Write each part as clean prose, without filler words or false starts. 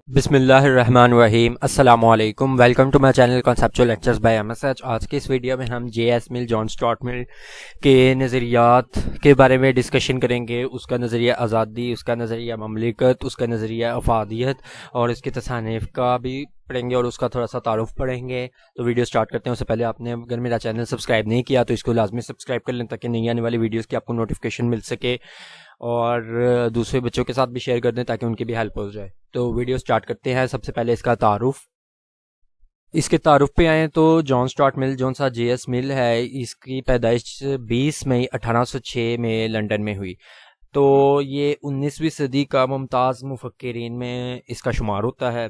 بسم اللہ الرحمن الرحیم، السلام علیکم، welcome to my channel conceptual lectures by M S H. آج کی اس ویڈیو میں ہم جے ایس مل، جان اسٹارٹ مل کے نظریات کے بارے میں ڈسکشن کریں گے۔ اس کا نظریہ آزادی، اس کا نظریہ مملکت، اس کا نظریہ افادیت اور اس کی تصانیف کا بھی پڑھیں گے اور اس کا تھوڑا سا تعارف پڑھیں گے۔ تو ویڈیو سٹارٹ کرتے ہیں۔ اس سے پہلے آپ نے اگر میرا چینل سبسکرائب نہیں کیا تو اس کو لازمی سبسکرائب کر لیں تاکہ نئی آنے والی ویڈیوز کی آپ کو نوٹیفیکیشن مل سکے، اور دوسرے بچوں کے ساتھ بھی شیئر کر دیں تاکہ ان کی بھی ہیلپ ہو جائے۔ تو ویڈیو سٹارٹ کرتے ہیں۔ سب سے پہلے اس کا تعارف۔ اس کے تعارف پہ آئیں تو جان اسٹارٹ مل جو سا جے ایس مل ہے، اس کی پیدائش 20 مئی 1806 میں لنڈن میں ہوئی۔ تو یہ 19ویں صدی کا ممتاز مفکرین میں اس کا شمار ہوتا ہے،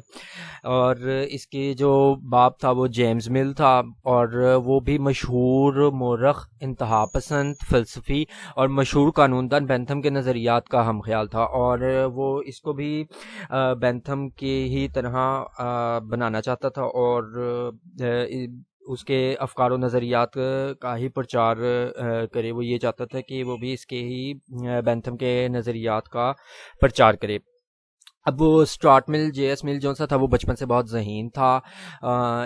اور اس کے جو باپ تھا وہ جیمز مل تھا، اور وہ بھی مشہور مورخ، انتہا پسند فلسفی اور مشہور قانون دان بینتھم کے نظریات کا ہم خیال تھا، اور وہ اس کو بھی بینتھم کی ہی طرح بنانا چاہتا تھا، اور اس کے افکار و نظریات کا ہی پرچار کرے۔ وہ یہ چاہتا تھا کہ وہ بھی اس کے ہی بینتھم کے نظریات کا پرچار کرے۔ اب وہ اسٹارٹ مل، جے ایس مل جو سا تھا، وہ بچپن سے بہت ذہین تھا۔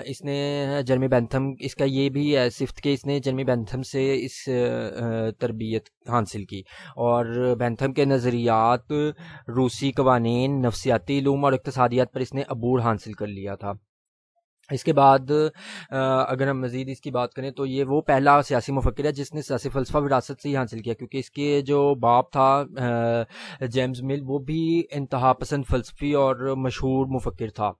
اس نے جرمی بینتھم، اس کا یہ بھی ہے صفت کہ اس نے جرمی بینتھم سے اس تربیت حاصل کی، اور بینتھم کے نظریات، روسی قوانین، نفسیاتی علوم اور اقتصادیات پر اس نے عبور حاصل کر لیا تھا۔ اس کے بعد اگر ہم مزید اس کی بات کریں تو یہ وہ پہلا سیاسی مفکر ہے جس نے سیاسی فلسفہ وراثت سے ہی حاصل کیا، کیونکہ اس کے جو باپ تھا جیمز مل، وہ بھی انتہا پسند فلسفی اور مشہور مفکر تھا،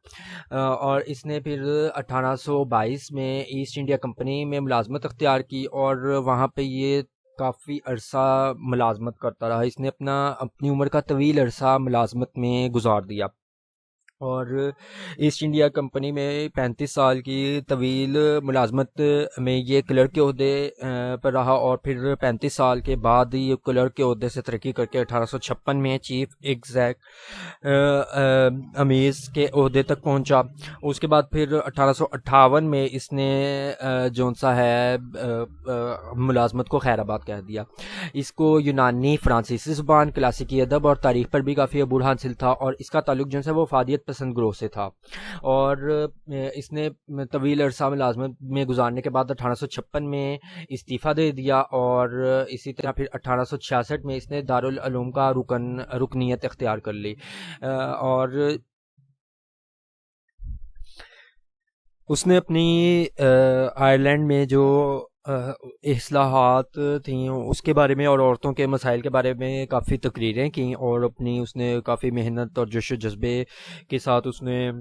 اور اس نے پھر 1822 میں ایسٹ انڈیا کمپنی میں ملازمت اختیار کی، اور وہاں پہ یہ کافی عرصہ ملازمت کرتا رہا۔ اس نے اپنی عمر کا طویل عرصہ ملازمت میں گزار دیا، اور ایسٹ انڈیا کمپنی میں 35 سال کی طویل ملازمت میں یہ کلرک کے عہدے پر رہا، اور پھر 35 سال کے بعد یہ کلرک کے عہدے سے ترقی کر کے 1856 میں چیف ایگزیک امیز کے عہدے تک پہنچا۔ اس کے بعد پھر 1858 میں اس نے جون سا ہے ملازمت کو خیر آباد کہہ دیا۔ اس کو یونانی، فرانسیسی زبان، کلاسیکی ادب اور تاریخ پر بھی کافی عبور حاصل تھا، اور اس کا تعلق جو ہے وہ افادیت پسند گروہ سے تھا، اور اس نے طویل عرصہ ملازمت میں گزارنے کے بعد 1856 میں استعفیٰ دے دیا، اور اسی طرح پھر 1866 میں اس نے دارالعلوم کا رکنیت اختیار کر لی، اور اس نے اپنی آئرلینڈ میں جو اصلاحات تھیں اس کے بارے میں اور عورتوں کے مسائل کے بارے میں کافی تقریریں کیں، اور اس نے کافی محنت اور جوش و جذبے کے ساتھ اس نے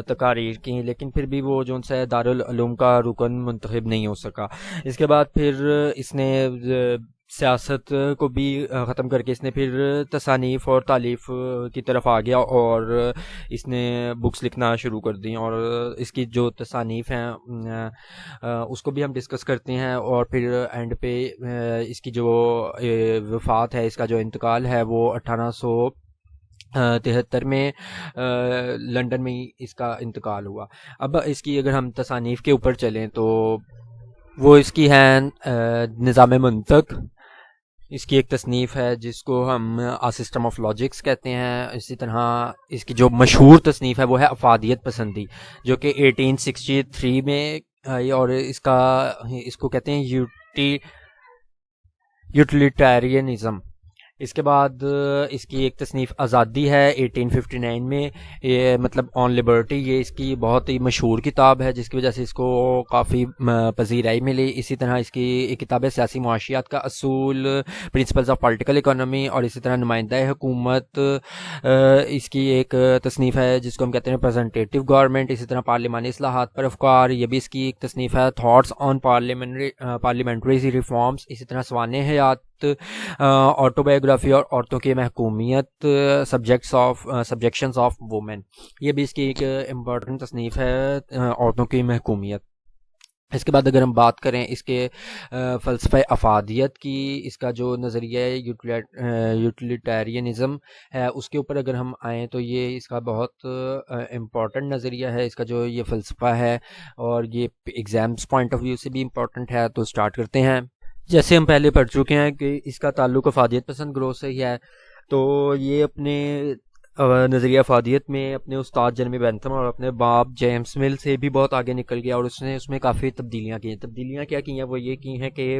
تقاریر کی، لیکن پھر بھی وہ جو ہے دارالعلوم کا رکن منتخب نہیں ہو سکا۔ اس کے بعد پھر اس نے سیاست کو بھی ختم کر کے اس نے پھر تصانیف اور تالیف کی طرف آ گیا، اور اس نے بکس لکھنا شروع کر دی، اور اس کی جو تصانیف ہیں اس کو بھی ہم ڈسکس کرتے ہیں، اور پھر اینڈ پہ اس کی جو وفات ہے، اس کا جو انتقال ہے، وہ 1873 میں لنڈن میں اس کا انتقال ہوا۔ اب اس کی اگر ہم تصانیف کے اوپر چلیں تو وہ اس کی ہیں نظام منطق، اس کی ایک تصنیف ہے جس کو ہم سسٹم آف لاجکس کہتے ہیں۔ اسی طرح اس کی جو مشہور تصنیف ہے وہ ہے افادیت پسندی، جو کہ 1863 میں آئی، اور اس کو کہتے ہیں یوٹیلیٹیرینزم۔ اس کے بعد اس کی ایک تصنیف آزادی ہے 1859 میں، یہ مطلب آن لبرٹی، یہ اس کی بہت ہی مشہور کتاب ہے جس کی وجہ سے اس کو کافی پذیرائی ملی۔ اسی طرح اس کی ایک کتاب ہے سیاسی معاشیات کا اصول، پرنسپلز آف پولیٹیکل اکانومی، اور اسی طرح نمائندہ حکومت اس کی ایک تصنیف ہے جس کو ہم کہتے ہیں ریپرزنٹیٹیو گورنمنٹ۔ اسی طرح پارلیمانی اصلاحات پر افکار، یہ بھی اس کی ایک تصنیف ہے، تھاٹس آن پارلیمنٹری ریفارمز۔ اسی طرح سوانح حیات، آٹوبایوگرافی اور عورتوں کی محکومیت، سبجیکشنز آف وومن، یہ بھی اس کی ایک امپورٹنٹ تصنیف ہے، عورتوں کی محکومیت۔ اس کے بعد اگر ہم بات کریں اس کے فلسفہ افادیت کی، اس کا جو نظریہ یوٹیلیٹیرینزم ہے اس کے اوپر اگر ہم آئیں تو یہ اس کا بہت امپورٹنٹ نظریہ ہے، اس کا جو یہ فلسفہ ہے، اور یہ ایگزامس پوائنٹ آف ویو سے بھی امپورٹنٹ ہے۔ تو سٹارٹ کرتے ہیں۔ جیسے ہم پہلے پڑھ چکے ہیں کہ اس کا تعلق افادیت پسند گروہ سے ہی ہے، تو یہ اپنے نظریہ افادیت میں اپنے استاد جرمی بینتھم اور اپنے باپ جیمس مل سے بھی بہت آگے نکل گیا، اور اس نے اس میں کافی تبدیلیاں کی ہیں۔ تبدیلیاں کیا کی ہیں؟ وہ یہ کی ہیں کہ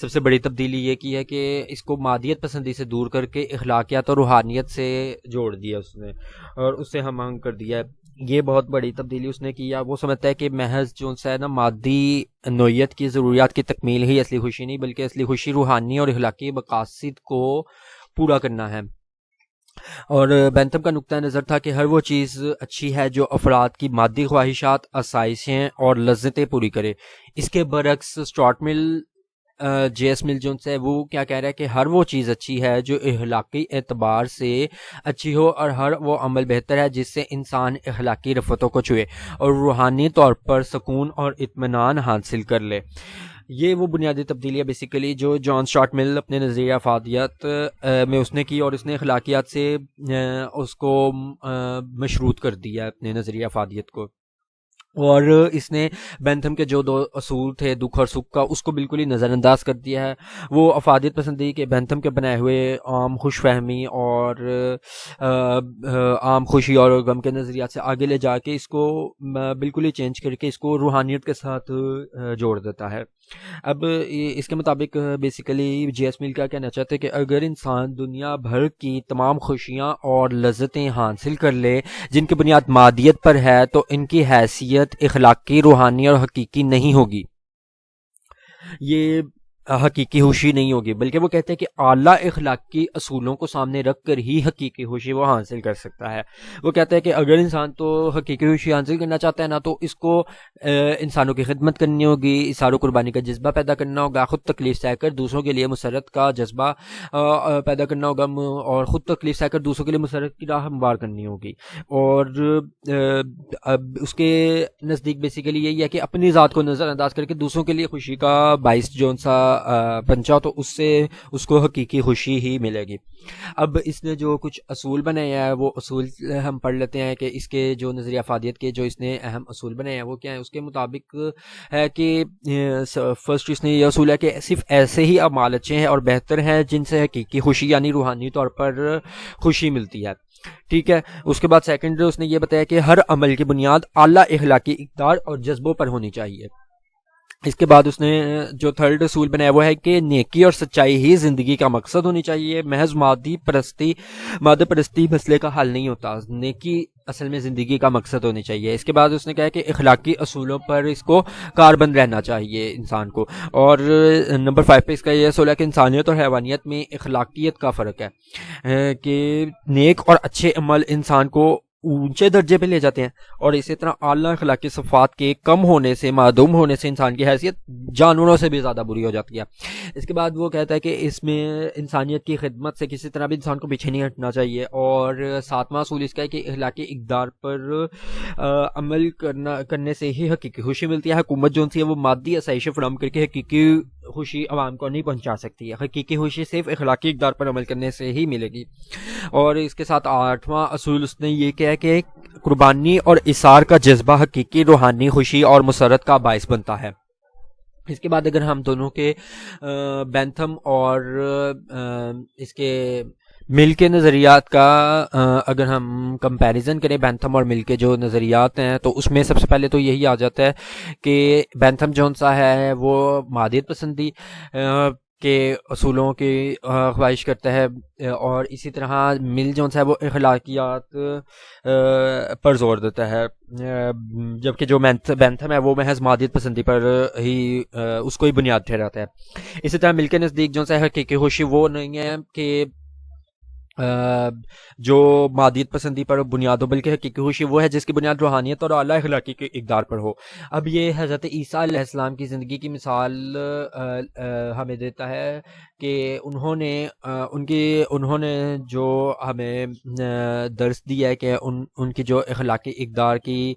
سب سے بڑی تبدیلی یہ کی ہے کہ اس کو مادیت پسندی سے دور کر کے اخلاقیات اور روحانیت سے جوڑ دیا اس نے، اور اس سے ہم آہنگ کر دیا ہے۔ یہ بہت بڑی تبدیلی اس نے کی ہے۔ وہ سمجھتا ہے کہ محض جو ہے نا مادی نوعیت کی ضروریات کی تکمیل ہی اصلی خوشی نہیں، بلکہ اصلی خوشی روحانی اور اخلاقی مقاصد کو پورا کرنا ہے۔ اور بینتھم کا نقطہ نظر تھا کہ ہر وہ چیز اچھی ہے جو افراد کی مادی خواہشات، آسائشیں اور لذتیں پوری کرے۔ اس کے برعکس اسٹارٹ مل جے ایس مل جونس ہے، وہ کیا کہہ رہا ہے کہ ہر وہ چیز اچھی ہے جو اخلاقی اعتبار سے اچھی ہو، اور ہر وہ عمل بہتر ہے جس سے انسان اخلاقی رفتوں کو چھوئے اور روحانی طور پر سکون اور اطمینان حاصل کر لے۔ یہ وہ بنیادی تبدیلیاں بیسیکلی جو جان اسٹارٹ مل اپنے نظریہ افادیت میں اس نے کی، اور اس نے اخلاقیات سے اس کو مشروط کر دیا اپنے نظریہ افادیت کو۔ اور اس نے بینتھم کے جو 2 اصول تھے دکھ اور سکھ کا، اس کو بالکل ہی نظر انداز کر دیا ہے۔ وہ افادیت پسندی کے بینتھم کے بنائے ہوئے عام خوش فہمی اور عام خوشی اور غم کے نظریات سے آگے لے جا کے اس کو بالکل ہی چینج کر کے اس کو روحانیت کے ساتھ جوڑ دیتا ہے۔ اب اس کے مطابق بیسیکلی جے ایس میل کیا کہنا چاہتے ہیں کہ اگر انسان دنیا بھر کی تمام خوشیاں اور لذتیں حاصل کر لے جن کی بنیاد مادیت پر ہے، تو ان کی حیثیت اخلاقی، روحانی اور حقیقی نہیں ہوگی، یہ حقیقی خوشی نہیں ہوگی، بلکہ وہ کہتے ہیں کہ اعلیٰ اخلاقی اصولوں کو سامنے رکھ کر ہی حقیقی خوشی وہ حاصل کر سکتا ہے۔ وہ کہتا ہے کہ اگر انسان تو حقیقی خوشی حاصل کرنا چاہتا ہے نا، تو اس کو انسانوں کی خدمت کرنی ہوگی، اثار و قربانی کا جذبہ پیدا کرنا ہوگا، خود تکلیف سہ کر دوسروں کے لیے مسرت کا جذبہ پیدا کرنا ہوگا، اور خود تکلیف سہ کر دوسروں کے لیے مسرت کی راہ ہموار کرنی ہوگی۔ اور اب اس کے نزدیک بیسیکلی یہی ہے کہ اپنی ذات کو نظر انداز کر کے دوسروں کے لیے خوشی کا باعث جو سا بنچا، تو اس سے اس کو حقیقی خوشی ہی ملے گی۔ اب اس نے جو کچھ اصول بنائے ہیں وہ اصول ہم پڑھ لیتے ہیں کہ اس کے جو نظریہ افادیت کے جو اس نے اہم اصول بنائے ہیں وہ کیا ہیں۔ اس کے مطابق ہے کہ فرسٹ اس نے یہ اصول ہے کہ صرف ایسے ہی اعمال اچھے ہیں اور بہتر ہیں جن سے حقیقی خوشی یعنی روحانی طور پر خوشی ملتی ہے، ٹھیک ہے۔ اس کے بعد سیکنڈ اس نے یہ بتایا کہ ہر عمل کی بنیاد اعلیٰ اخلاقی اقدار اور جذبوں پر ہونی چاہیے۔ اس کے بعد اس نے جو تھرڈ اصول بنایا وہ ہے کہ نیکی اور سچائی ہی زندگی کا مقصد ہونی چاہیے، محض مادہ پرستی مسئلے کا حل نہیں ہوتا، نیکی اصل میں زندگی کا مقصد ہونی چاہیے۔ اس کے بعد اس نے کہا کہ اخلاقی اصولوں پر اس کو کاربند رہنا چاہیے انسان کو۔ اور نمبر 5 پہ اس کا یہ اصول ہے کہ انسانیت اور حیوانیت میں اخلاقیت کا فرق ہے، کہ نیک اور اچھے عمل انسان کو اونچے درجے پہ لے جاتے ہیں، اور اسی طرح اعلیٰ اخلاقی صفات کے کم ہونے سے، معدوم ہونے سے انسان کی حیثیت جانوروں سے بھی زیادہ بری ہو جاتی ہے۔ اس کے بعد وہ کہتا ہے کہ اس میں انسانیت کی خدمت سے کسی طرح بھی انسان کو پیچھے نہیں ہٹنا چاہیے۔ اور 7واں اصول اس کا ہے کہ اخلاقی اقدار پر عمل کرنے سے ہی حقیقی خوشی ملتی ہے۔ حکومت جو ہے وہ مادی آسائشیں فراہم کر کے حقیقی خوشی عوام کو نہیں پہنچا سکتی ہے، حقیقی خوشی صرف اخلاقی اقدار پر عمل کرنے سے ہی ملے گی۔ اور اس کے ساتھ 8واں اصول اس نے یہ کہا کہ قربانی اور اثار کا جذبہ حقیقی روحانی خوشی اور مسرت کا باعث بنتا ہے۔ اس کے بعد اگر ہم دونوں کے بینتھم اور اس کے مل کے نظریات کا اگر ہم کمپیریزن کریں، بینتھم اور مل کے جو نظریات ہیں، تو اس میں سب سے پہلے تو یہی آ جاتا ہے کہ بینتھم جون سا ہے وہ مادیت پسندی کے اصولوں کی خواہش کرتا ہے، اور اسی طرح مل جون سا ہے وہ اخلاقیات پر زور دیتا ہے، جبکہ جو بینتھم ہے وہ محض مادیت پسندی پر ہی اس کو ہی بنیاد ٹھہراتا ہے۔ اسی طرح مل کے نزدیک جون سا حقیقی خوشی وہ نہیں ہے کہ جو مادیت پسندی پر بنیاد ہو، بلکہ حقیقی خوشی وہ ہے جس کی بنیاد روحانیت اور اعلیٰ اخلاقی کے اقدار پر ہو۔ اب یہ حضرت عیسیٰ علیہ السلام کی زندگی کی مثال ہمیں دیتا ہے کہ انہوں نے جو ہمیں درس دیا ہے کہ ان کی جو اخلاقی اقدار کی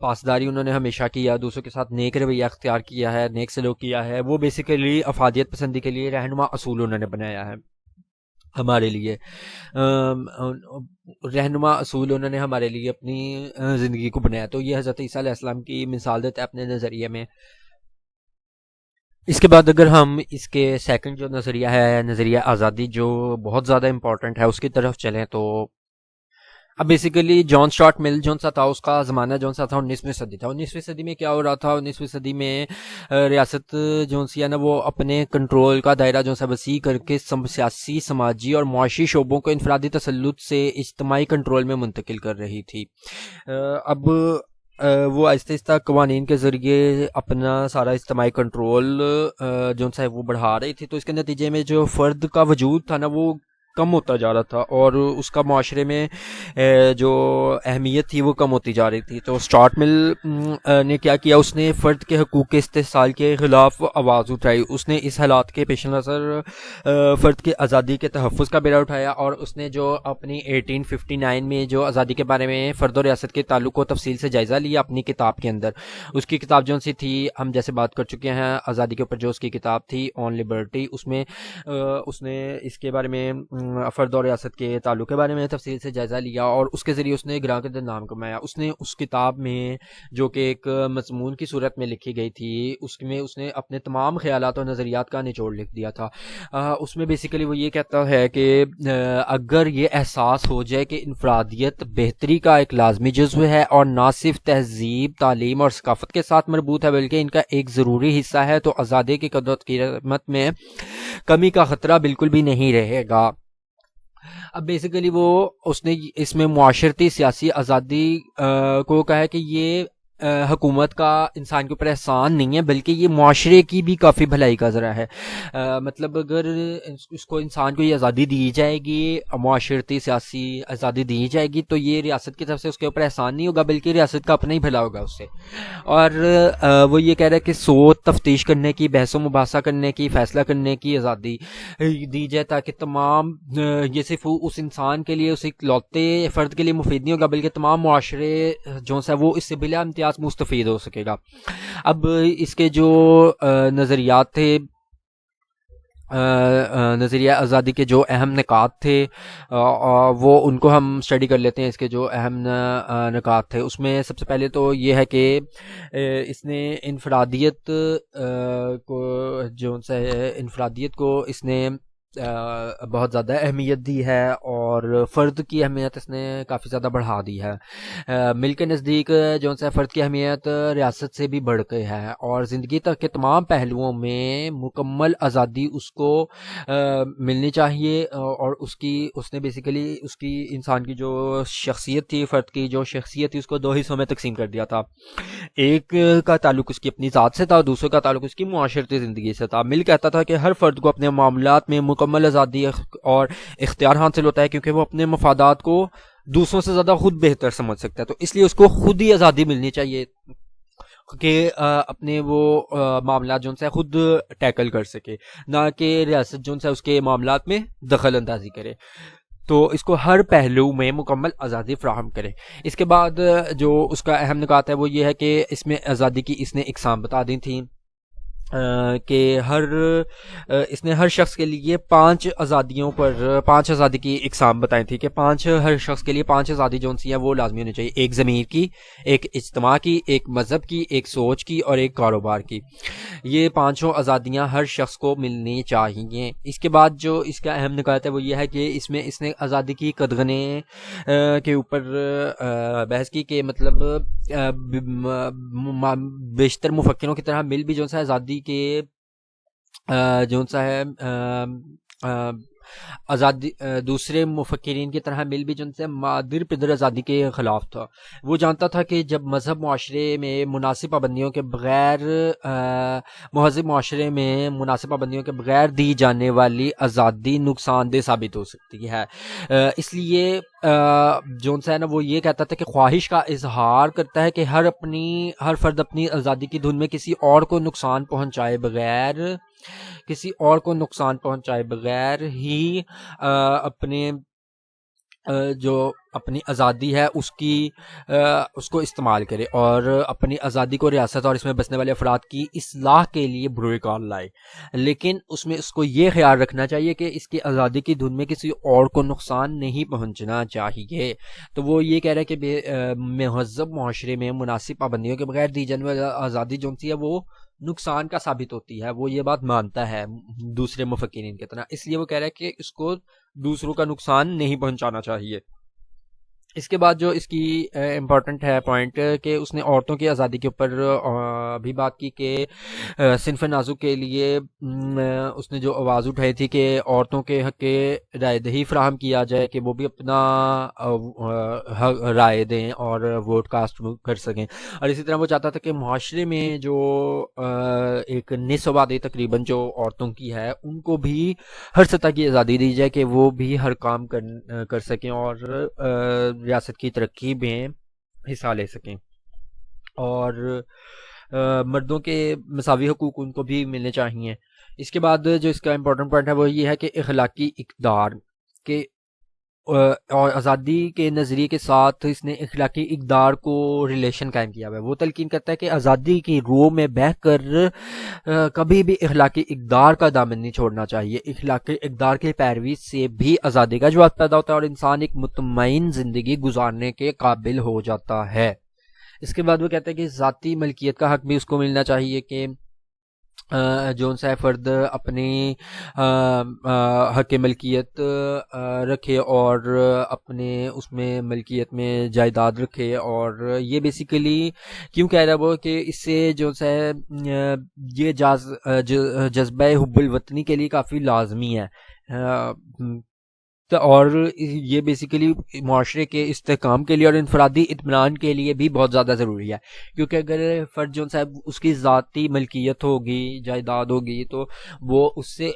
پاسداری انہوں نے ہمیشہ کیا، دوسروں کے ساتھ نیک رویہ اختیار کیا ہے، نیک سلوک کیا ہے، وہ بیسیکلی افادیت پسندی کے لیے رہنما اصول انہوں نے بنایا ہے ہمارے لیے، رہنما اصول انہوں نے ہمارے لیے اپنی زندگی کو بنایا۔ تو یہ حضرت عیسیٰ علیہ السلام کی مثال دیتا ہے اپنے نظریے میں۔ اس کے بعد اگر ہم اس کے سیکنڈ جو نظریہ ہے، نظریہ آزادی، جو بہت زیادہ امپورٹنٹ ہے، اس کی طرف چلیں تو اب بیسیکلی جان اسٹارٹ مل جون سا تھا، اس کا زمانہ جون سا تھا 19ویں صدی تھا. 19ویں صدی میں کیا ہو رہا تھا؟ 19ویں صدی میں ریاست جون سی ہے نا وہ اپنے کنٹرول کا دائرہ جون سا وسیع کر کے سیاسی، سماجی اور معاشی شعبوں کو انفرادی تسلط سے اجتماعی کنٹرول میں منتقل کر رہی تھی. اب وہ آہستہ آہستہ قوانین کے ذریعے اپنا سارا اجتماعی کنٹرول جو ہے وہ بڑھا رہی تھی. تو اس کے نتیجے میں جو فرد کا وجود تھا نا وہ کم ہوتا جا رہا تھا، اور اس کا معاشرے میں جو اہمیت تھی وہ کم ہوتی جا رہی تھی. تو اسٹارٹ مل نے کیا کیا؟ اس نے فرد کے حقوق کے استحصال کے خلاف آواز اٹھائی. اس نے اس حالات کے پیش نظر فرد کی آزادی کے تحفظ کا بیڑا اٹھایا، اور اس نے جو اپنی 1859 میں جو آزادی کے بارے میں فرد و ریاست کے تعلق کو تفصیل سے جائزہ لیا اپنی کتاب کے اندر. اس کی کتاب جو سی تھی، ہم جیسے بات کر چکے ہیں آزادی کے اوپر، جو اس کی کتاب تھی آن لبرٹی، اس میں اس نے اس کے بارے میں فرد اور ریاست کے تعلق کے بارے میں تفصیل سے جائزہ لیا، اور اس کے ذریعے اس نے گراں قدر نام کمایا. اس نے اس کتاب میں جو کہ ایک مضمون کی صورت میں لکھی گئی تھی، اس میں اس نے اپنے تمام خیالات اور نظریات کا نچوڑ لکھ دیا تھا. اس میں بیسیکلی وہ یہ کہتا ہے کہ اگر یہ احساس ہو جائے کہ انفرادیت بہتری کا ایک لازمی جزو ہے اور نہ صرف تہذیب، تعلیم اور ثقافت کے ساتھ مربوط ہے بلکہ ان کا ایک ضروری حصہ ہے، تو آزادی کی قدر قیمت میں کمی کا خطرہ بالکل بھی نہیں رہے گا. اب بیسیکلی وہ اس نے اس میں معاشرتی سیاسی آزادی کو کہا ہے کہ یہ حکومت کا انسان کے اوپر احسان نہیں ہے، بلکہ یہ معاشرے کی بھی کافی بھلائی کا ذرا ہے. مطلب اگر اس کو انسان کو یہ آزادی دی جائے گی، معاشرتی سیاسی آزادی دی جائے گی، تو یہ ریاست کی طرف سے اس کے اوپر احسان نہیں ہوگا بلکہ ریاست کا اپنا ہی بھلا ہوگا اس سے. اور وہ یہ کہہ رہا ہے کہ سوچ تفتیش کرنے کی، بحث و مباحثہ کرنے کی، فیصلہ کرنے کی آزادی دی جائے، تاکہ تمام یہ صرف اس انسان کے لیے، اس اکلوتے فرد کے لیے مفید نہیں ہوگا بلکہ تمام معاشرے جو ہے وہ اس سے بلا امتیاز مستفید ہو سکے گا. اب اس کے جو نظریات تھے، نظریہ آزادی کے جو اہم نکات تھے وہ ان کو ہم اسٹڈی کر لیتے ہیں. اس کے جو اہم نکات تھے اس میں سب سے پہلے تو یہ ہے کہ اس نے انفرادیت کو جو انفرادیت کو اس نے بہت زیادہ اہمیت دی ہے، اور فرد کی اہمیت اس نے کافی زیادہ بڑھا دی ہے. مل کے نزدیک جو ہے فرد کی اہمیت ریاست سے بھی بڑھ گئی ہے، اور زندگی تک کے تمام پہلوؤں میں مکمل آزادی اس کو ملنی چاہیے. اور اس نے بیسیکلی اس کی انسان کی جو شخصیت تھی، فرد کی جو شخصیت تھی، اس کو دو حصوں میں تقسیم کر دیا تھا. ایک کا تعلق اس کی اپنی ذات سے تھا، اور دوسرے کا تعلق اس کی معاشرتی زندگی سے تھا. مل کہتا تھا کہ ہر فرد کو اپنے معاملات میں مکمل آزادی اور اختیار حاصل ہوتا ہے، کیونکہ وہ اپنے مفادات کو دوسروں سے زیادہ خود بہتر سمجھ سکتا ہے. تو اس لیے اس کو خود ہی آزادی ملنی چاہیے کہ اپنے وہ معاملات جو ہے خود ٹیکل کر سکے، نہ کہ ریاست جو ہے اس کے معاملات میں دخل اندازی کرے. تو اس کو ہر پہلو میں مکمل آزادی فراہم کرے. اس کے بعد جو اس کا اہم نکات ہے وہ یہ ہے کہ اس میں آزادی کی اس نے اقسام بتا دی تھیں کہ اس نے ہر شخص کے لیے 5 آزادی کی اقسام بتائی تھی کہ ہر شخص کے لیے 5 آزادی جو سی ہیں وہ لازمی ہونی چاہیے. ایک ضمیر کی، ایک اجتماع کی، ایک مذہب کی، ایک سوچ کی اور ایک کاروبار کی. یہ 5 آزادیاں ہر شخص کو ملنی چاہیے. اس کے بعد جو اس کا اہم نکات ہے وہ یہ ہے کہ اس میں اس نے آزادی کی قدغنے کے اوپر بحث کی کہ مطلب بیشتر مفکروں کی طرح مل بھی جو ہے آزادی کے جو ہے آزادی دوسرے مفکرین کی طرح مل بھی جن سے مادر پدر آزادی کے خلاف تھا. وہ جانتا تھا کہ جب مذہب معاشرے میں مناسب پابندیوں کے بغیر مہذب معاشرے میں مناسب پابندیوں کے بغیر دی جانے والی آزادی نقصان دہ ثابت ہو سکتی ہے. اس لیے جونس ہے نا وہ یہ کہتا تھا کہ خواہش کا اظہار کرتا ہے کہ ہر فرد اپنی آزادی کی دھن میں کسی اور کو نقصان پہنچائے بغیر ہی اپنے جو اپنی آزادی ہے اس کو استعمال کرے، اور اپنی آزادی کو ریاست اور اس میں بسنے والے افراد کی اصلاح کے لیے بروئے کار لائے. لیکن اس میں اس کو یہ خیال رکھنا چاہیے کہ اس کی آزادی کی دھن میں کسی اور کو نقصان نہیں پہنچنا چاہیے. تو وہ یہ کہہ رہا ہے کہ مہذب معاشرے میں مناسب پابندیوں کے بغیر دی جانے والی آزادی جو سی ہے وہ نقصان کا ثابت ہوتی ہے. وہ یہ بات مانتا ہے دوسرے مفکرین کی طرح، اس لیے وہ کہہ رہا ہے کہ اس کو دوسروں کا نقصان نہیں پہنچانا چاہیے. اس کے بعد جو اس کی امپورٹنٹ ہے پوائنٹ کہ اس نے عورتوں کی آزادی کے اوپر بھی بات کی کہ صنف نازک کے لیے اس نے جو آواز اٹھائی تھی کہ عورتوں کے حق کے رائے دہی فراہم کیا جائے کہ وہ بھی اپنا رائے دیں اور ووٹ کاسٹ کر سکیں. اور اسی طرح وہ چاہتا تھا کہ معاشرے میں جو ایک نصف آبادی تقریباً جو عورتوں کی ہے ان کو بھی ہر سطح کی آزادی دی جائے کہ وہ بھی ہر کام کر سکیں اور ریاست کی ترقی میں حصہ لے سکیں. اور مردوں کے مساوی حقوق ان کو بھی ملنے چاہیے. اس کے بعد جو اس کا امپورٹنٹ پوائنٹ ہے وہ یہ ہے کہ اخلاقی اقدار کے اور آزادی کے نظریے کے ساتھ اس نے اخلاقی اقدار کو ریلیشن قائم کیا ہوا ہے. وہ تلقین کرتا ہے کہ آزادی کی روح میں بہہ کر کبھی بھی اخلاقی اقدار کا دامن نہیں چھوڑنا چاہیے. اخلاقی اقدار کی پیروی سے بھی آزادی کا جواز پیدا ہوتا ہے اور انسان ایک مطمئن زندگی گزارنے کے قابل ہو جاتا ہے. اس کے بعد وہ کہتے ہیں کہ ذاتی ملکیت کا حق بھی اس کو ملنا چاہیے کہ جون سا فرد اپنی حق ملکیت رکھے اور اپنے اس میں ملکیت میں جائیداد رکھے. اور یہ بیسیکلی کیوں کہہ رہا ہے وہ کہ اس سے جو ہے یہ جذبہ حب الوطنی کے لیے کافی لازمی ہے اور یہ بیسیکلی معاشرے کے استحکام کے لیے اور انفرادی اطمینان کے لیے بھی بہت زیادہ ضروری ہے. کیونکہ اگر فرد جو صاحب اس کی ذاتی ملکیت ہوگی جائیداد ہوگی تو وہ اس سے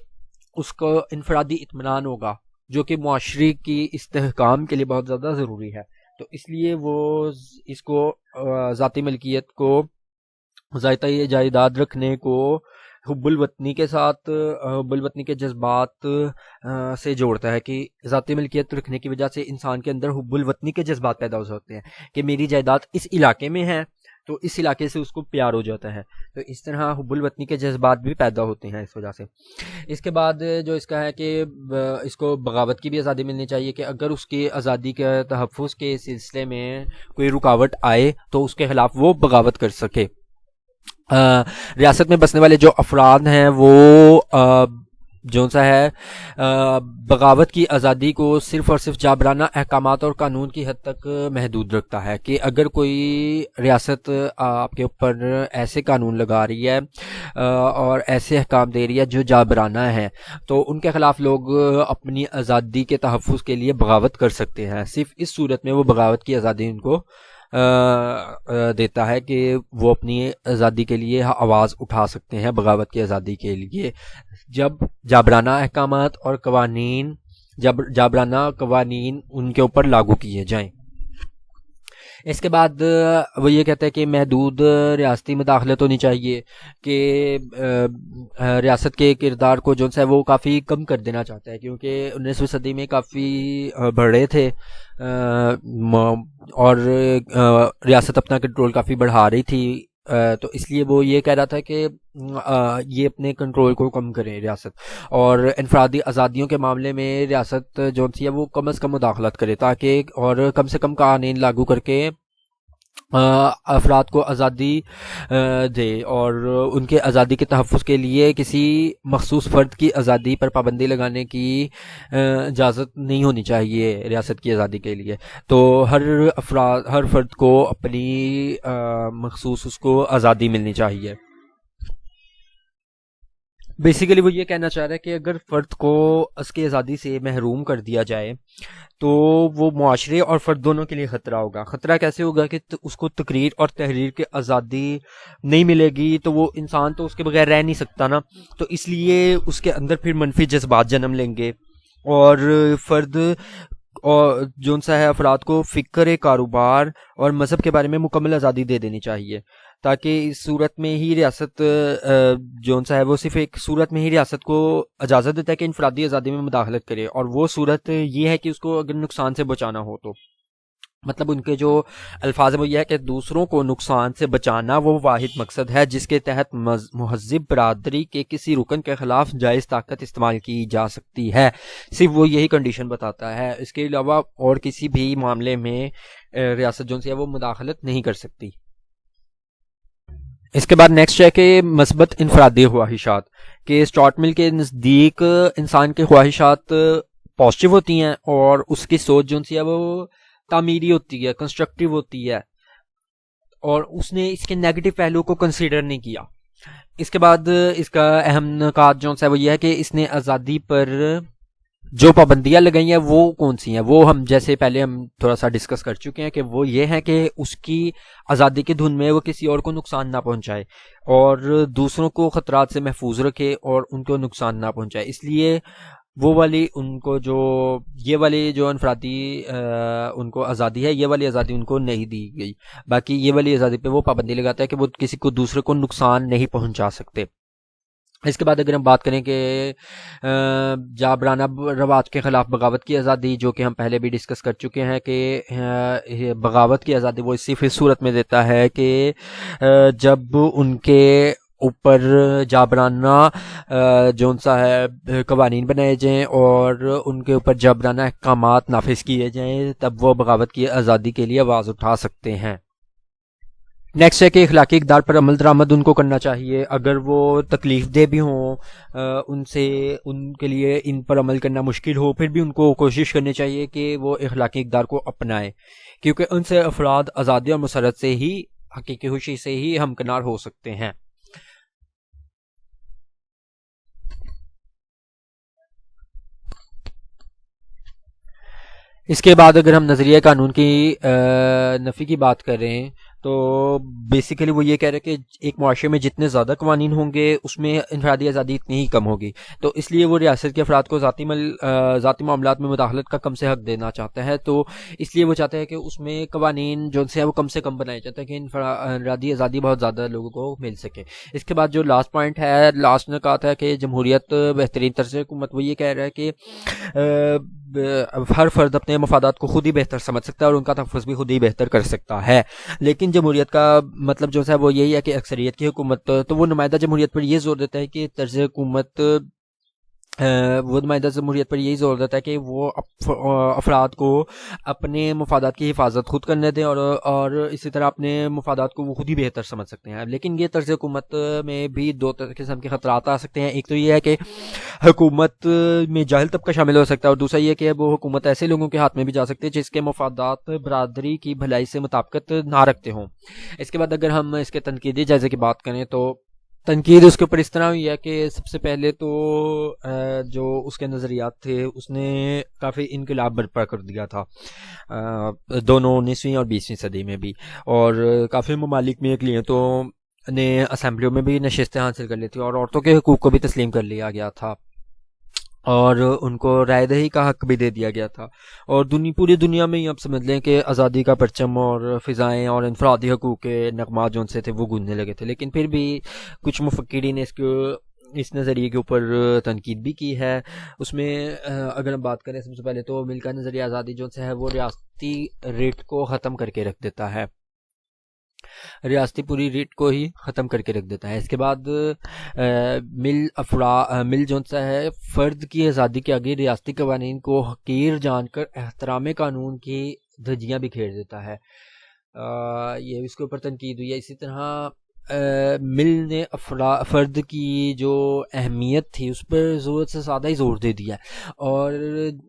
اس کو انفرادی اطمینان ہوگا جو کہ معاشرے کی استحکام کے لیے بہت زیادہ ضروری ہے. تو اس لیے وہ اس کو ذاتی ملکیت کو ذاتی جائیداد رکھنے کو حب الوطنی کے ساتھ حب الوطنی کے جذبات سے جوڑتا ہے کہ ذاتی ملکیت رکھنے کی وجہ سے انسان کے اندر حب الوطنی کے جذبات پیدا ہو سکتے ہیں کہ میری جائیداد اس علاقے میں ہے تو اس علاقے سے اس کو پیار ہو جاتا ہے. تو اس طرح حب الوطنی کے جذبات بھی پیدا ہوتے ہیں اس وجہ سے. اس کے بعد جو اس کا ہے کہ اس کو بغاوت کی بھی آزادی ملنی چاہیے کہ اگر اس کی آزادی کے تحفظ کے سلسلے میں کوئی رکاوٹ آئے تو اس کے خلاف وہ بغاوت کر سکے. ریاست میں بسنے والے جو افراد ہیں وہ جو سا ہے بغاوت کی آزادی کو صرف اور صرف جابرانہ احکامات اور قانون کی حد تک محدود رکھتا ہے کہ اگر کوئی ریاست آپ کے اوپر ایسے قانون لگا رہی ہے اور ایسے احکام دے رہی ہے جو جابرانہ ہیں تو ان کے خلاف لوگ اپنی آزادی کے تحفظ کے لیے بغاوت کر سکتے ہیں. صرف اس صورت میں وہ بغاوت کی آزادی ان کو دیتا ہے کہ وہ اپنی آزادی کے لیے آواز اٹھا سکتے ہیں بغاوت کی آزادی کے لیے جب جابرانہ احکامات اور جابرانہ قوانین ان کے اوپر لاگو کیے جائیں. اس کے بعد وہ یہ کہتا ہے کہ محدود ریاستی مداخلت ہونی چاہیے کہ ریاست کے کردار کو جو ہے وہ کافی کم کر دینا چاہتا ہے کیونکہ 19ویں صدی میں کافی بڑھے تھے اور ریاست اپنا کنٹرول کافی بڑھا رہی تھی. تو اس لیے وہ یہ کہہ رہا تھا کہ یہ اپنے کنٹرول کو کم کریں ریاست اور انفرادی آزادیوں کے معاملے میں ریاست جو سی ہے وہ کم از کم مداخلت کرے تاکہ اور کم سے کم قوانین لاگو کر کے افراد کو آزادی دے اور ان کے آزادی کے تحفظ کے لیے کسی مخصوص فرد کی آزادی پر پابندی لگانے کی اجازت نہیں ہونی چاہیے ریاست کی آزادی کے لیے. تو ہر فرد کو اپنی مخصوص اس کو آزادی ملنی چاہیے. بیسیکلی وہ یہ کہنا چاہ رہا ہے کہ اگر فرد کو اس کی آزادی سے محروم کر دیا جائے تو وہ معاشرے اور فرد دونوں کے لیے خطرہ ہوگا. خطرہ کیسے ہوگا کہ اس کو تقریر اور تحریر کی آزادی نہیں ملے گی تو وہ انسان تو اس کے بغیر رہ نہیں سکتا نا. تو اس لیے اس کے اندر پھر منفی جذبات جنم لیں گے اور فرد اور جو سا ہے افراد کو فکر کاروبار اور مذہب کے بارے میں مکمل آزادی دے دینی چاہیے تاکہ اس صورت میں ہی ریاست جو سا ہے وہ صرف ایک صورت میں ہی ریاست کو اجازت دیتا ہے کہ انفرادی آزادی میں مداخلت کرے اور وہ صورت یہ ہے کہ اس کو اگر نقصان سے بچانا ہو تو مطلب ان کے جو الفاظ ہیں وہ یہ ہے کہ دوسروں کو نقصان سے بچانا وہ واحد مقصد ہے جس کے تحت مہذب برادری کے کسی رکن کے خلاف جائز طاقت استعمال کی جا سکتی ہے. صرف وہ یہی کنڈیشن بتاتا ہے, اس کے علاوہ اور کسی بھی معاملے میں ریاست جو ہے وہ مداخلت نہیں کر سکتی. اس کے بعد نیکسٹ ہے کہ مثبت انفرادی خواہشات کہ اسٹارٹ مل کے نزدیک انسان کی خواہشات پازیٹیو ہوتی ہیں اور اس کی سوچ جو ہے وہ تعمیری ہوتی ہے، کنسٹرکٹیو ہوتی ہے، اور اس نے اس کے نیگیٹو پہلو کو کنسیڈر نہیں کیا. اس کے بعد اس کا اہم نکات جو ہے وہ یہ ہے کہ اس نے آزادی پر جو پابندیاں لگائی ہیں وہ کون سی ہیں. وہ ہم جیسے پہلے ہم تھوڑا سا ڈسکس کر چکے ہیں کہ وہ یہ ہے کہ اس کی آزادی کی دھن میں وہ کسی اور کو نقصان نہ پہنچائے اور دوسروں کو خطرات سے محفوظ رکھے اور ان کو نقصان نہ پہنچائے. اس لیے وہ والی ان کو جو یہ والی جو انفرادی ان کو آزادی ہے، یہ والی آزادی ان کو نہیں دی گئی. باقی یہ والی آزادی پہ وہ پابندی لگاتا ہے کہ وہ کسی کو دوسرے کو نقصان نہیں پہنچا سکتے. اس کے بعد اگر ہم بات کریں کہ جابرانہ رواج کے خلاف بغاوت کی آزادی، جو کہ ہم پہلے بھی ڈسکس کر چکے ہیں کہ بغاوت کی آزادی وہ صرف اس صورت میں دیتا ہے کہ جب ان کے اوپر جابرانہ جو سا ہے قوانین بنائے جائیں اور ان کے اوپر جابرانہ احکامات نافذ کیے جائیں، تب وہ بغاوت کی آزادی کے لیے آواز اٹھا سکتے ہیں. نیکسٹ ہے کہ اخلاقی اقدار پر عمل درآمد ان کو کرنا چاہیے، اگر وہ تکلیف دہ بھی ہوں، ان کے لیے ان پر عمل کرنا مشکل ہو، پھر بھی ان کو کوشش کرنی چاہیے کہ وہ اخلاقی اقدار کو اپنائیں، کیونکہ ان سے افراد آزادی اور مسرت سے ہی، حقیقی خوشی سے ہی ہمکنار ہو سکتے ہیں. اس کے بعد اگر ہم نظریہ قانون کی نفی کی بات کریں تو بیسیکلی وہ یہ کہہ رہے کہ ایک معاشرے میں جتنے زیادہ قوانین ہوں گے اس میں انفرادی آزادی اتنی ہی کم ہوگی، تو اس لیے وہ ریاست کے افراد کو ذاتی معاملات میں مداخلت کا کم سے حق دینا چاہتا ہے. تو اس لیے وہ چاہتا ہے کہ اس میں قوانین جو سے وہ کم سے کم بنائے جاتے ہیں کہ انفرادی آزادی بہت زیادہ لوگوں کو مل سکے. اس کے بعد جو لاسٹ پوائنٹ ہے، لاسٹ نے کہا تھا کہ جمہوریت بہترین طرز حکومت، وہ یہ کہہ رہا ہے کہ ہر فرد اپنے مفادات کو خود ہی بہتر سمجھ سکتا ہے اور ان کا تحفظ بھی خود ہی بہتر کر سکتا ہے. لیکن جمہوریت کا مطلب جو ہے وہ یہی ہے کہ اکثریت کی حکومت، تو وہ نمائندہ جمہوریت پر یہ زور دیتا ہے کہ طرز حکومت وہ نمائندہ جمہوریت پر یہی زور دیتا ہے کہ وہ افراد کو اپنے مفادات کی حفاظت خود کرنے دیں اور اسی طرح اپنے مفادات کو وہ خود ہی بہتر سمجھ سکتے ہیں. لیکن یہ طرز حکومت میں بھی دو قسم کے خطرات آ سکتے ہیں. ایک تو یہ ہے کہ حکومت میں جاہل طبقہ شامل ہو سکتا ہے، اور دوسرا یہ کہ وہ حکومت ایسے لوگوں کے ہاتھ میں بھی جا سکتے ہیں جس کے مفادات برادری کی بھلائی سے مطابقت نہ رکھتے ہوں. اس کے بعد اگر ہم اس کے تنقیدی جائزے کی بات کریں تو تنقید اس کے اوپر اس طرح ہوئی ہے کہ سب سے پہلے تو جو اس کے نظریات تھے اس نے کافی انقلاب برپا کر دیا تھا دونوں 19ویں اور 20ویں صدی میں بھی، اور کافی ممالک میں اقلیتوں نے اسمبلیوں میں بھی نشستیں حاصل کر لی تھی اور عورتوں کے حقوق کو بھی تسلیم کر لیا گیا تھا اور ان کو رائے دہی کا حق بھی دے دیا گیا تھا. اور پوری دنیا میں ہی آپ سمجھ لیں کہ آزادی کا پرچم اور فضائیں اور انفرادی حقوق کے نغمات جو ان سے تھے وہ گونجنے لگے تھے. لیکن پھر بھی کچھ مفکرین نے اس نظریے کے اوپر تنقید بھی کی ہے. اس میں اگر ہم بات کریں سب سے پہلے تو مل کا نظریہ آزادی جو ہے وہ ریاستی ریٹ کو ختم کر کے رکھ دیتا ہے، ریاستی پوری ریٹ کو ہی ختم کر کے رکھ دیتا ہے. اس کے بعد مل جو ہے فرد کی آزادی کے آگے ریاستی قوانین کو حقیر جان کر احترام قانون کی دھجیاں بکھیر دیتا ہے. یہ اس کے اوپر تنقید ہوئی ہے. اسی طرح مل نے فرد کی جو اہمیت تھی اس پر ضرورت سے زیادہ ہی زور دے دیا اور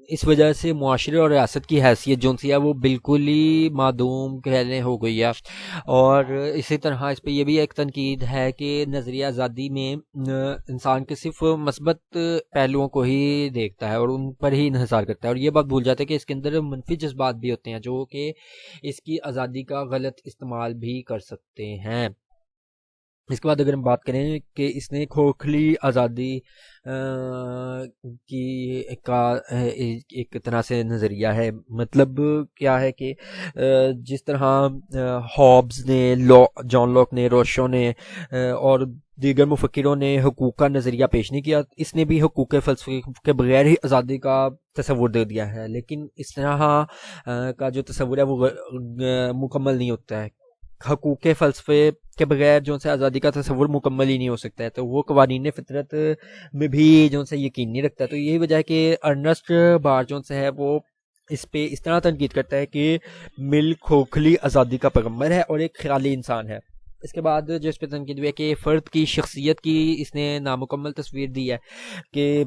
اس وجہ سے معاشرے اور ریاست کی حیثیت جو سی ہے وہ بالکل ہی معدوم کہنے ہو گئی ہے. اور اسی طرح اس پہ یہ بھی ایک تنقید ہے کہ نظریہ آزادی میں انسان کے صرف مثبت پہلوؤں کو ہی دیکھتا ہے اور ان پر ہی انحصار کرتا ہے، اور یہ بات بھول جاتا ہے کہ اس کے اندر منفی جذبات بھی ہوتے ہیں جو کہ اس کی آزادی کا غلط استعمال بھی کر سکتے ہیں. اس کے بعد اگر ہم بات کریں کہ اس نے کھوکھلی آزادی کی ایک طرح سے نظریہ ہے، مطلب کیا ہے کہ جس طرح ہابز نے، جان لاک نے، روشو نے اور دیگر مفکروں نے حقوق کا نظریہ پیش نہیں کیا، اس نے بھی حقوق کے فلسفے کے بغیر ہی آزادی کا تصور دے دیا ہے. لیکن اس طرح کا جو تصور ہے وہ مکمل نہیں ہوتا ہے. حقوق کے فلسفے کے بغیر جو سے آزادی کا تصور مکمل ہی نہیں ہو سکتا ہے، تو وہ قوانین فطرت میں بھی جو سے یقین نہیں رکھتا. تو یہی وجہ ہے کہ ارنسٹ بار جو سے ہے وہ اس پہ اس طرح تنقید کرتا ہے کہ مل کھوکھلی آزادی کا پیغمبر ہے اور ایک خیالی انسان ہے. اس کے بعد جو اس پہ تنقید ہوئی ہے کہ فرد کی شخصیت کی اس نے نامکمل تصویر دی ہے کہ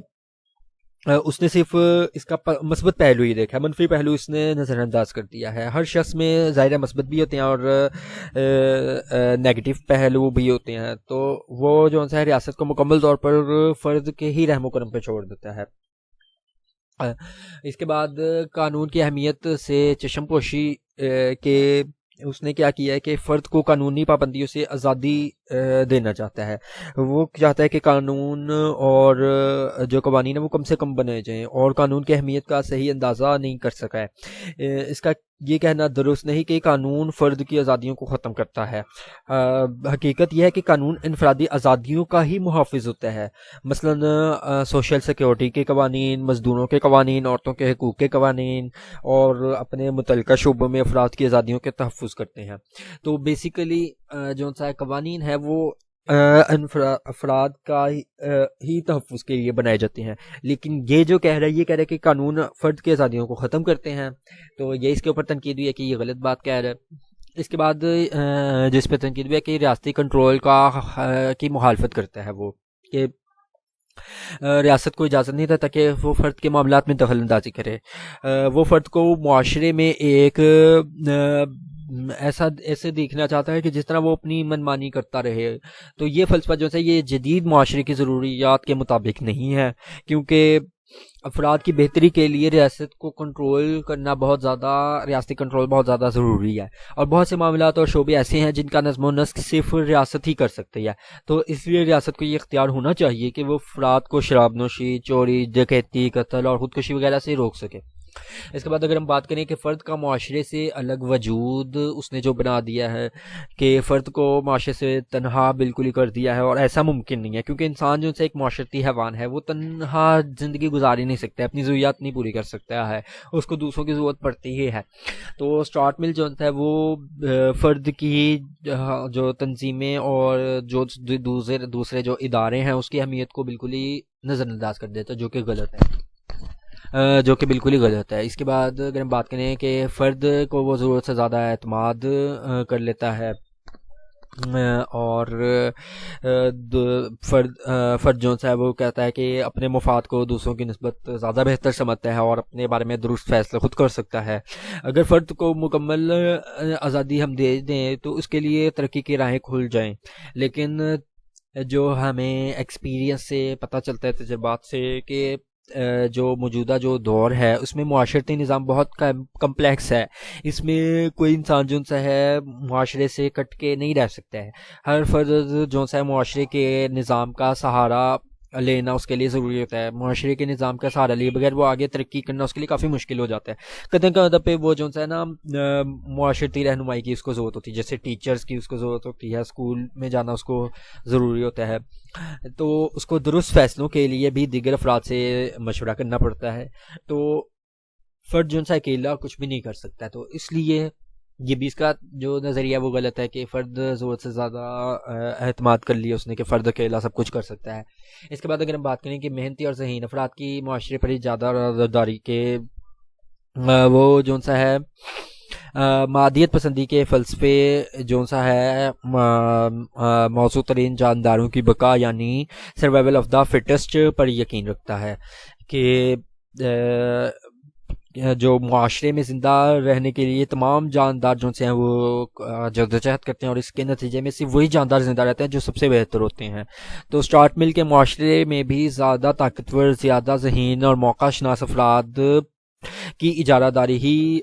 اس نے صرف اس کا مثبت پہلو ہی دیکھا ہے، منفی پہلو اس نے نظر انداز کر دیا ہے۔ ہر شخص میں ظاہر مثبت بھی ہوتے ہیں اور نیگیٹو پہلو بھی ہوتے ہیں، تو وہ جو ہے ریاست کو مکمل طور پر فرد کے ہی رحم و کرم پہ چھوڑ دیتا ہے۔ اس کے بعد قانون کی اہمیت سے چشم پوشی کے اس نے کیا کیا ہے کہ فرد کو قانونی پابندیوں سے آزادی دینا چاہتا ہے۔ وہ چاہتا ہے کہ قانون اور جو قوانین ہیں وہ کم سے کم بنائے جائیں، اور قانون کی اہمیت کا صحیح اندازہ نہیں کر سکا ہے۔ اس کا یہ کہنا درست نہیں کہ قانون فرد کی آزادیوں کو ختم کرتا ہے۔ حقیقت یہ ہے کہ قانون انفرادی آزادیوں کا ہی محافظ ہوتا ہے۔ مثلا سوشل سیکیورٹی کے قوانین، مزدوروں کے قوانین، عورتوں کے حقوق کے قوانین، اور اپنے متعلقہ شعبوں میں افراد کی آزادیوں کے تحفظ کرتے ہیں۔ تو بیسیکلی جو سا قوانین ہے وہ افراد کا ہی تحفظ کے لیے بنائے جاتے ہیں، لیکن یہ جو کہہ رہا ہے کہ قانون فرد کی آزادیوں کو ختم کرتے ہیں، تو یہ اس کے اوپر تنقید ہوئی ہے کہ یہ غلط بات کہہ رہا ہے۔ اس کے بعد جس پہ تنقید ہوئی ہے کہ ریاستی کنٹرول کی مخالفت کرتا ہے، وہ کہ ریاست کو اجازت نہیں دیتا کہ وہ فرد کے معاملات میں دخل اندازی کرے۔ وہ فرد کو معاشرے میں ایک ایسے دیکھنا چاہتا ہے کہ جس طرح وہ اپنی منمانی کرتا رہے۔ تو یہ فلسفہ جو ہے یہ جدید معاشرے کی ضروریات کے مطابق نہیں ہے، کیونکہ افراد کی بہتری کے لیے ریاست کو کنٹرول کرنا ریاستی کنٹرول بہت زیادہ ضروری ہے، اور بہت سے معاملات اور شعبے ایسے ہیں جن کا نظم و نسق صرف ریاست ہی کر سکتی ہے۔ تو اس لیے ریاست کو یہ اختیار ہونا چاہیے کہ وہ افراد کو شراب نوشی، چوری، ڈکیتی، قتل اور خودکشی وغیرہ سے روک سکے۔ اس کے بعد اگر ہم بات کریں کہ فرد کا معاشرے سے الگ وجود اس نے جو بنا دیا ہے، کہ فرد کو معاشرے سے تنہا بالکل ہی کر دیا ہے، اور ایسا ممکن نہیں ہے، کیونکہ انسان جو سے ایک معاشرتی حیوان ہے، وہ تنہا زندگی گزار ہی نہیں سکتا ہے، اپنی ضروریات نہیں پوری کر سکتا ہے، اس کو دوسروں کی ضرورت پڑتی ہی ہے۔ تو اسٹارٹ مل جو ہے وہ فرد کی جو تنظیمیں اور جو دوسرے جو ادارے ہیں اس کی اہمیت کو بالکل ہی نظر انداز کر دیتا ہے، جو کہ غلط ہے، بالکل ہی غلط ہے۔ اس کے بعد اگر ہم بات کریں کہ فرد کو وہ ضرورت سے زیادہ اعتماد کر لیتا ہے، اور فرد جو ہے وہ کہتا ہے کہ اپنے مفاد کو دوسروں کی نسبت زیادہ بہتر سمجھتا ہے اور اپنے بارے میں درست فیصلے خود کر سکتا ہے۔ اگر فرد کو مکمل آزادی ہم دے دیں تو اس کے لیے ترقی کی راہیں کھل جائیں، لیکن جو ہمیں ایکسپیرینس سے پتہ چلتا ہے، تجربات سے، کہ جو موجودہ جو دور ہے اس میں معاشرتی نظام بہت کمپلیکس ہے۔ اس میں کوئی انسان جو سا ہے معاشرے سے کٹ کے نہیں رہ سکتا ہے۔ ہر فرد جو سا ہے معاشرے کے نظام کا سہارا لینا اس کے لیے ضروری ہوتا ہے۔ معاشرے کے نظام کا سہارا لیے بغیر وہ آگے ترقی کرنا اس کے لیے کافی مشکل ہو جاتا ہے۔ قدم قدم پہ وہ جو ہے نا معاشرتی رہنمائی کی اس کو ضرورت ہوتی ہے، جیسے ٹیچرز کی اس کو ضرورت ہوتی ہے، اسکول میں جانا اس کو ضروری ہوتا ہے، تو اس کو درست فیصلوں کے لیے بھی دیگر افراد سے مشورہ کرنا پڑتا ہے۔ تو فرد جو ہے اکیلا کچھ بھی نہیں کر سکتا ہے، تو اس لیے یہ بھی اس کا جو نظریہ وہ غلط ہے کہ فرد ضرورت سے زیادہ اعتماد کر لیا اس نے کہ فرد اکیلا سب کچھ کر سکتا ہے۔ اس کے بعد اگر ہم بات کریں کہ محنتی اور ذہین افراد کی معاشرے پر زیادہ نظرداری کے وہ جو سا ہے معدیت پسندی کے فلسفے جو سا ہے موضوع ترین جانداروں کی بقا یعنی سروائیول آف دا فٹسٹ پر یقین رکھتا ہے، کہ جو معاشرے میں زندہ رہنے کے لیے تمام جاندار جو سے ہیں وہ جدوجہد کرتے ہیں، اور اس کے نتیجے میں صرف وہی جاندار زندہ رہتے ہیں جو سب سے بہتر ہوتے ہیں۔ تو اسٹارٹ مل کے معاشرے میں بھی زیادہ طاقتور، زیادہ ذہین اور موقع شناس افراد کی اجارہ داری ہی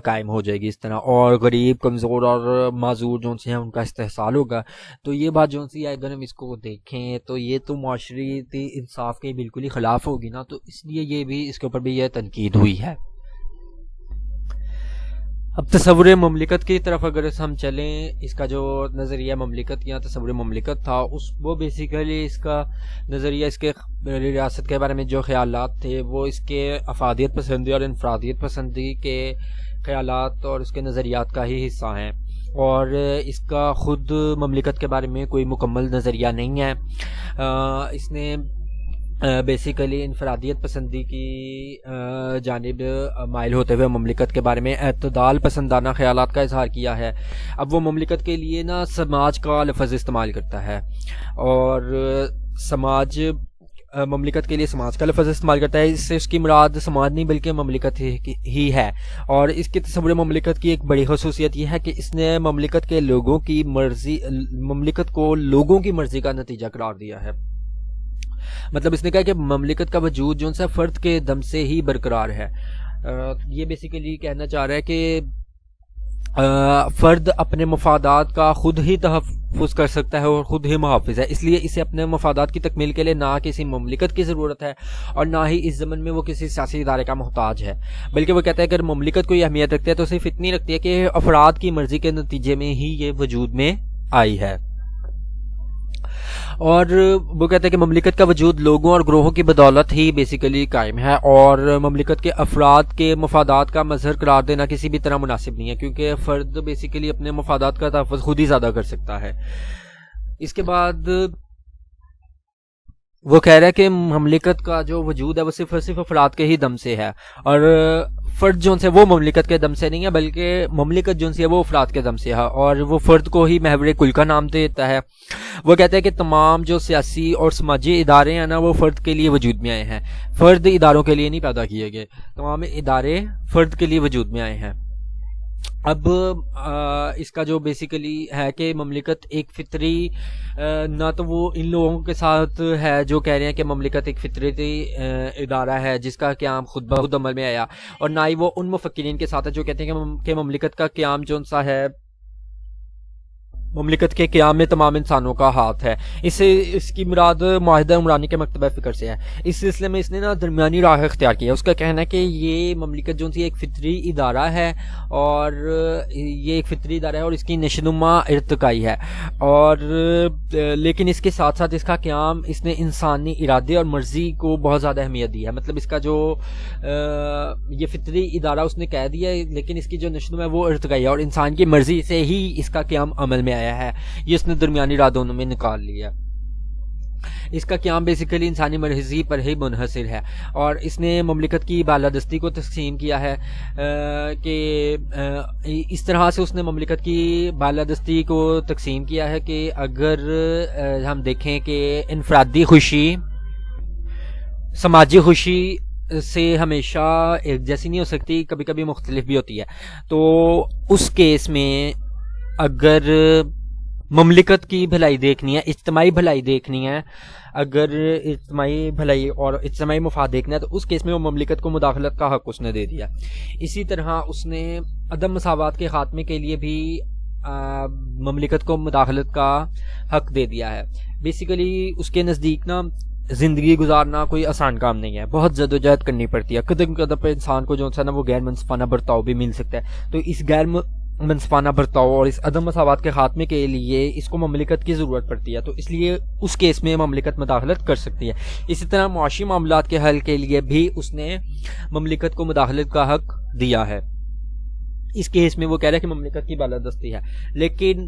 قائم ہو جائے گی اس طرح، اور غریب، کمزور اور معذور جو سے ہیں ان کا استحصال ہوگا۔ تو یہ بات جو سی اگر ہم اس کو دیکھیں تو یہ تو معاشرتی انصاف کے بالکل ہی خلاف ہوگی نا، تو اس لیے یہ بھی اس کے اوپر بھی یہ تنقید ہوئی ہے۔ اب تصور مملکت کی طرف اگر ہم چلیں، اس کا جو نظریہ مملکت یا تصور مملکت تھا وہ بیسیکلی اس کا نظریہ اس کے ریاست کے بارے میں جو خیالات تھے وہ اس کے افادیت پسندی اور انفرادیت پسندی کے خیالات اور اس کے نظریات کا ہی حصہ ہیں، اور اس کا خود مملکت کے بارے میں کوئی مکمل نظریہ نہیں ہے۔ اس نے بیسیکلی انفرادیت پسندی کی جانب مائل ہوتے ہوئے مملکت کے بارے میں اعتدال پسندانہ خیالات کا اظہار کیا ہے۔ اب وہ مملکت کے لیے نا سماج کا لفظ استعمال کرتا ہے، اور سماج مملکت کے لیے سماج کا لفظ استعمال کرتا ہے، اس سے اس کی مراد سماج نہیں بلکہ مملکت ہی ہے، اور اس کے تصور مملکت کی ایک بڑی خصوصیت یہ ہے کہ اس نے مملکت کے لوگوں کی مرضی، مملکت کو لوگوں کی مرضی کا نتیجہ قرار دیا ہے۔ مطلب اس نے کہا کہ مملکت کا وجود جو ہے فرد کے دم سے ہی برقرار ہے۔ یہ بیسیکلی کہنا چاہ رہا ہے کہ فرد اپنے مفادات کا خود ہی تحفظ کر سکتا ہے اور خود ہی محافظ ہے، اس لیے اسے اپنے مفادات کی تکمیل کے لیے نہ کسی مملکت کی ضرورت ہے اور نہ ہی اس زمن میں وہ کسی سیاسی ادارے کا محتاج ہے، بلکہ وہ کہتا ہے کہ اگر مملکت کوئی اہمیت رکھتی ہے تو صرف اتنی رکھتی ہے کہ افراد کی مرضی کے نتیجے میں ہی یہ وجود میں آئی ہے۔ اور وہ کہتے ہیں کہ مملکت کا وجود لوگوں اور گروہوں کی بدولت ہی بیسیکلی قائم ہے، اور مملکت کے افراد کے مفادات کا مظہر قرار دینا کسی بھی طرح مناسب نہیں ہے، کیونکہ فرد بیسیکلی اپنے مفادات کا تحفظ خود ہی زیادہ کر سکتا ہے۔ اس کے بعد وہ کہہ رہا ہے کہ مملکت کا جو وجود ہے وہ صرف اور صرف افراد کے ہی دم سے ہے، اور فرد جو سے وہ مملکت کے دم سے نہیں ہے بلکہ مملکت جو ہے وہ افراد کے دم سے ہے، اور وہ فرد کو ہی محور کل کا نام دیتا ہے۔ وہ کہتا ہے کہ تمام جو سیاسی اور سماجی ادارے ہیں نا وہ فرد کے لیے وجود میں آئے ہیں، فرد اداروں کے لیے نہیں پیدا کیے گئے، تمام ادارے فرد کے لیے وجود میں آئے ہیں۔ اب اس کا جو بیسیکلی ہے کہ مملکت ایک فطری، نہ تو وہ ان لوگوں کے ساتھ ہے جو کہہ رہے ہیں کہ مملکت ایک فطرتی ادارہ ہے جس کا قیام خود بخود عمل میں آیا، اور نہ ہی وہ ان مفکرین کے ساتھ ہے جو کہتے ہیں کہ مملکت کا قیام جو سا ہے، مملکت کے قیام میں تمام انسانوں کا ہاتھ ہے۔ اس کی مراد معاہدہ عمرانی کے مکتبہ فکر سے ہے۔ اس سلسلے میں اس نے نا درمیانی راہ اختیار کیا۔ اس کا کہنا ہے کہ یہ مملکت جو ایک فطری ادارہ ہے، اور یہ ایک فطری ادارہ ہے اور اس کی نشوونما ارتقائی ہے، اور لیکن اس کے ساتھ ساتھ اس کا قیام اس نے انسانی ارادے اور مرضی کو بہت زیادہ اہمیت دی ہے۔ مطلب اس کا جو یہ فطری ادارہ اس نے کہہ دیا ہے، لیکن اس کی جو نشوونما ہے وہ ارتقائی ہے، اور انسان کی مرضی سے ہی اس کا قیام عمل میں آیا ہے، یہ اس نے درمیانی راہ دونوں میں نکال لیا۔ اس کا قیام بیسیکلی انسانی مرضی پر ہی منحصر ہے، اور اس نے مملکت کی بالادستی کو تقسیم کیا ہے کہ اس طرح سے اس نے مملکت کی بالادستی کو تقسیم کیا ہے کہ اگر ہم دیکھیں کہ انفرادی خوشی سماجی خوشی سے ہمیشہ ایک جیسی نہیں ہو سکتی، کبھی کبھی مختلف بھی ہوتی ہے، تو اس کیس میں اگر مملکت کی بھلائی دیکھنی ہے، اجتماعی بھلائی دیکھنی ہے، اگر اجتماعی بھلائی اور اجتماعی مفاد دیکھنا ہے تو اس کیس میں وہ مملکت کو مداخلت کا حق اس نے دے دیا۔ اسی طرح اس نے عدم مساوات کے خاتمے کے لیے بھی مملکت کو مداخلت کا حق دے دیا ہے۔ بیسیکلی اس کے نزدیک نا زندگی گزارنا کوئی آسان کام نہیں ہے، بہت جدوجہد کرنی پڑتی ہے، قدم قدم پہ انسان کو جو ہے نا وہ غیر منصفانہ برتاؤ بھی مل سکتا ہے، تو اس غیر منصفانہ برتاؤ اور اس عدم مساوات کے خاتمے کے لیے اس کو مملکت کی ضرورت پڑتی ہے، تو اس لیے اس کیس میں مملکت مداخلت کر سکتی ہے۔ اسی طرح معاشی معاملات کے حل کے لیے بھی اس نے مملکت کو مداخلت کا حق دیا ہے۔ اس کیس میں وہ کہہ رہا ہے کہ مملکت کی بالادستی ہے، لیکن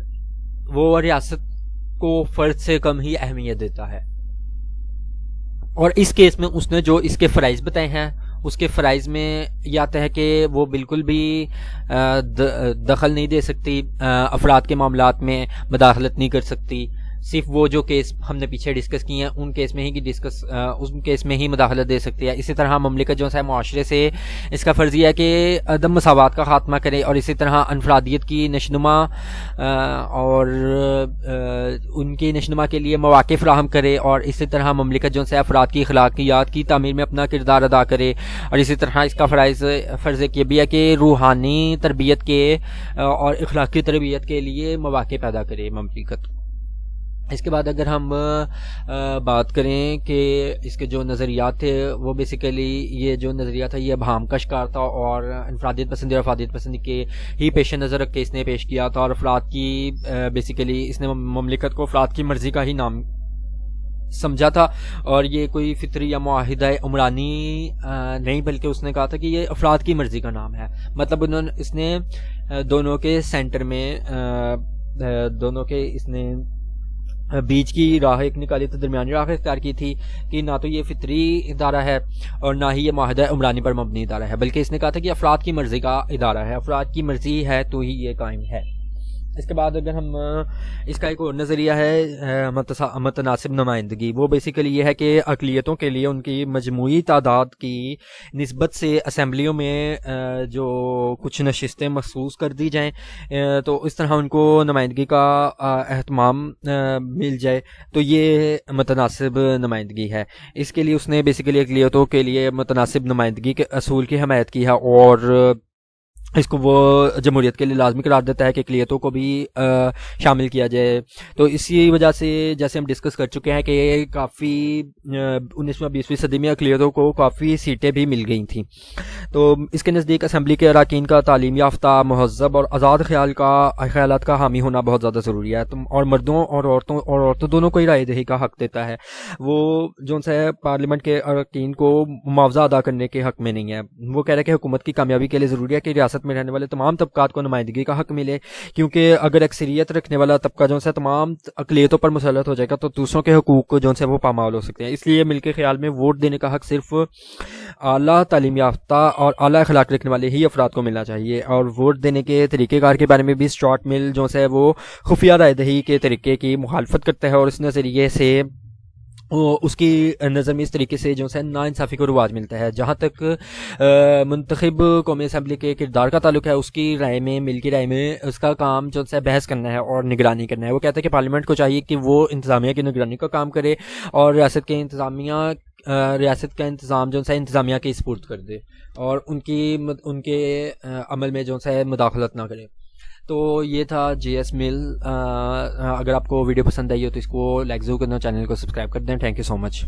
وہ ریاست کو فرد سے کم ہی اہمیت دیتا ہے، اور اس کیس میں اس نے جو اس کے فرائض بتائے ہیں اس کے فرائض میں یہ آتا ہے کہ وہ بالکل بھی دخل نہیں دے سکتی، افراد کے معاملات میں مداخلت نہیں کر سکتی، صرف وہ جو کیس ہم نے پیچھے ڈسکس کیے ہیں ان کیس میں ہی مداخلت دے سکتی ہے۔ اسی طرح مملکت جو ہے معاشرے سے اس کا فرض یہ ہے کہ عدم مساوات کا خاتمہ کرے، اور اسی طرح انفرادیت کی نشوونما اور ان کی نشوونما کے لیے مواقع فراہم کرے، اور اسی طرح مملکت جو ہے افراد کی اخلاقیات کی تعمیر میں اپنا کردار ادا کرے، اور اسی طرح اس کا فرض یہ بھی ہے کہ روحانی تربیت کے اور اخلاقی تربیت کے لیے مواقع پیدا کرے مملکت۔ اس کے بعد اگر ہم بات کریں کہ اس کے جو نظریات تھے وہ بیسیکلی یہ جو نظریہ تھا یہ ابہام کا شکار تھا، اور انفرادیت پسندی اور افرادیت پسندی کے ہی پیش نظر رکھ کے اس نے پیش کیا تھا، اور افراد کی بیسیکلی اس نے مملکت کو افراد کی مرضی کا ہی نام سمجھا تھا، اور یہ کوئی فطری یا معاہدہ عمرانی نہیں بلکہ اس نے کہا تھا کہ یہ افراد کی مرضی کا نام ہے۔ مطلب اس نے دونوں کے سینٹر میں دونوں کے اس نے بیچ کی راہ ایک نکالی تھی، درمیانی راہ اختیار کی تھی کہ نہ تو یہ فطری ادارہ ہے اور نہ ہی یہ معاہدہ عمرانی پر مبنی ادارہ ہے، بلکہ اس نے کہا تھا کہ افراد کی مرضی کا ادارہ ہے، افراد کی مرضی ہے تو ہی یہ قائم ہے۔ اس کے بعد اگر ہم اس کا ایک اور نظریہ ہے متناسب نمائندگی، وہ بیسیکلی یہ ہے کہ اقلیتوں کے لیے ان کی مجموعی تعداد کی نسبت سے اسمبلیوں میں جو کچھ نشستیں مخصوص کر دی جائیں تو اس طرح ان کو نمائندگی کا اہتمام مل جائے، تو یہ متناسب نمائندگی ہے۔ اس کے لیے اس نے بیسیکلی اقلیتوں کے لیے متناسب نمائندگی کے اصول کی حمایت کی ہے، اور اس کو وہ جمہوریت کے لیے لازمی قرار دیتا ہے کہ اقلیتوں کو بھی شامل کیا جائے۔ تو اسی وجہ سے جیسے ہم ڈسکس کر چکے ہیں کہ کافی 19ویں 20ویں صدی میں اقلیتوں کو کافی سیٹیں بھی مل گئی تھیں۔ تو اس کے نزدیک اسمبلی کے اراکین کا تعلیم یافتہ، مہذب اور آزاد خیالات کا حامی ہونا بہت زیادہ ضروری ہے، اور مردوں اور عورتوں دونوں کو ہی رائے دہی کا حق دیتا ہے۔ وہ جو ہے پارلیمنٹ کے اراکین کو معاوضہ ادا کرنے کے حق میں نہیں ہے۔ وہ کہہ رہے کہ حکومت کی کامیابی کے لیے ضروری ہے کہ ریاست میں رہنے والے تمام طبقات کو نمائندگی کا حق ملے، کیونکہ اگر اکثریت رکھنے والا طبقہ جو ہے تمام اقلیتوں پر مسلط ہو جائے گا تو دوسروں کے حقوق کو جو ہے وہ پامال ہو سکتے ہیں۔ اس لیے مل کے خیال میں ووٹ دینے کا حق صرف اعلیٰ تعلیم یافتہ اور اعلیٰ اخلاق رکھنے والے ہی افراد کو ملنا چاہیے۔ اور ووٹ دینے کے طریقہ کار کے بارے میں بھی اسٹارٹ مل جو ہے وہ خفیہ رائے دہی کے طریقے کی مخالفت کرتا ہے، اور اس نظریے سے اس کی نظر میں اس طریقے سے جو ہے ناانصافی کو رواج ملتا ہے۔ جہاں تک منتخب قومی اسمبلی کے کردار کا تعلق ہے، اس کی رائے میں، مل کی رائے میں اس کا کام جو ہے بحث کرنا ہے اور نگرانی کرنا ہے۔ وہ کہتا ہے کہ پارلیمنٹ کو چاہیے کہ وہ انتظامیہ کی نگرانی کا کام کرے اور ریاست کا انتظام جو ہے انتظامیہ کے سپرد کر دے، اور ان کے عمل میں جو ہے مداخلت نہ کرے۔ تو یہ تھا جے ایس مل۔ اگر آپ کو ویڈیو پسند آئی ہو تو اس کو لائک ضرور کرنا، چینل کو سبسکرائب کر دیں۔ Thank you so much.